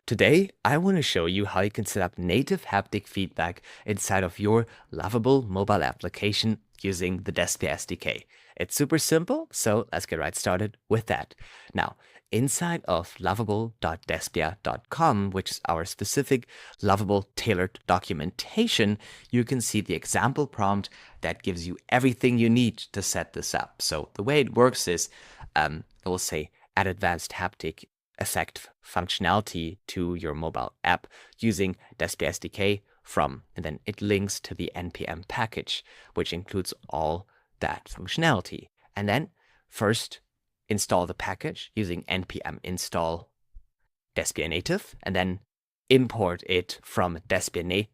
Today, I want to show you how you can set up native haptic feedback inside of your Lovable mobile application using the Despia SDK. It's super simple, so let's get right started with that. Now, inside of lovable.despia.com, which is our specific Lovable tailored documentation, you can see the example prompt that gives you everything you need to set this up. So the way it works is, it will say add advanced haptic effect functionality to your mobile app using Despia SDK from, and then it links to the npm package, which includes all that functionality. And then first install the package using npm install Despia native, and then import it from Despia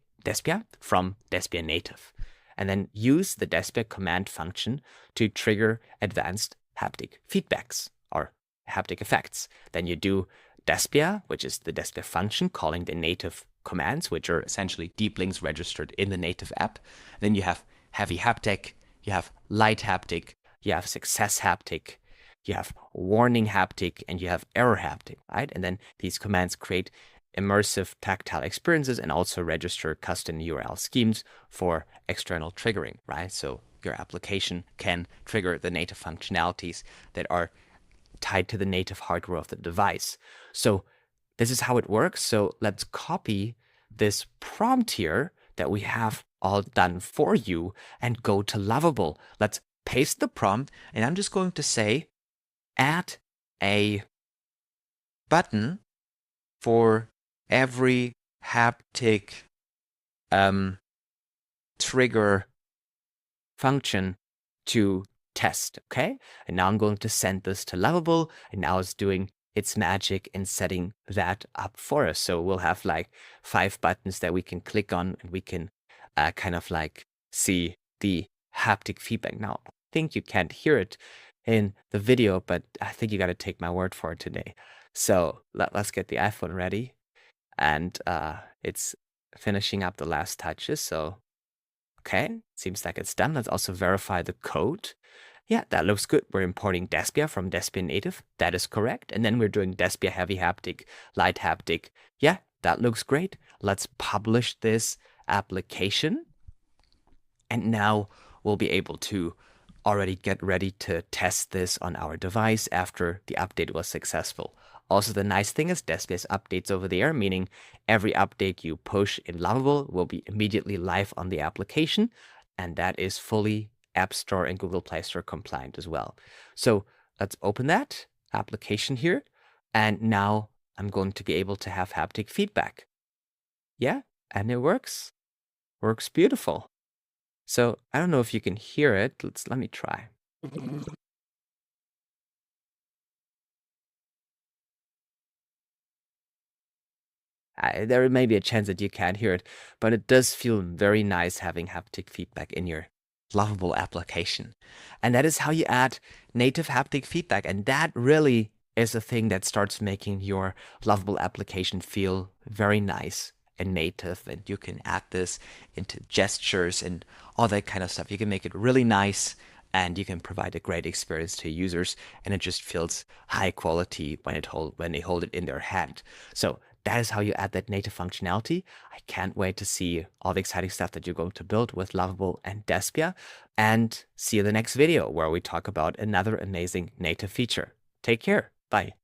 from Despia native, and then use the Despia command function to trigger advanced haptic feedbacks or haptic effects. Then you do Despia, which is the Despia function calling the native commands, which are essentially deep links registered in the native app. Then you have heavy haptic, you have light haptic, you have success haptic, you have warning haptic, and you have error haptic, right? And then these commands create immersive tactile experiences and also register custom URL schemes for external triggering, right? So your application can trigger the native functionalities that are tied to the native hardware of the device. So this is how it works. So let's copy this prompt here that we have all done for you and go to Lovable. Let's paste the prompt, and I'm just going to say add a button for every haptic trigger function to test, okay? And now I'm going to send this to Lovable, and now it's doing its magic in setting that up for us. So we'll have like 5 buttons that we can click on, and we can kind of like see the haptic feedback. Now, I think you can't hear it in the video, but I think you got to take my word for it today. So let's get the iPhone ready, and it's finishing up the last touches. So okay, seems like it's done. Let's also verify the code. Yeah, that looks good. We're importing Despia from Despia native. That is correct. And then we're doing Despia heavy haptic, light haptic. Yeah, that looks great. Let's publish this application. And now we'll be able to already get ready to test this on our device after the update was successful. Also, the nice thing is Despia's updates over the air, meaning every update you push in Lovable will be immediately live on the application, and that is fully App Store and Google Play Store compliant as well. So let's open that application here, and now I'm going to be able to have haptic feedback. Yeah, and it works. Works beautiful. So I don't know if you can hear it. Let me try. There may be a chance that you can't hear it, but it does feel very nice having haptic feedback in your Lovable application. And that is how you add native haptic feedback. And that really is a thing that starts making your Lovable application feel very nice and native. And you can add this into gestures and all that kind of stuff. You can make it really nice, and you can provide a great experience to users, and it just feels high quality when they hold it in their hand. So that is how you add that native functionality. I can't wait to see all the exciting stuff that you're going to build with Lovable and Despia, and see you in the next video where we talk about another amazing native feature. Take care. Bye.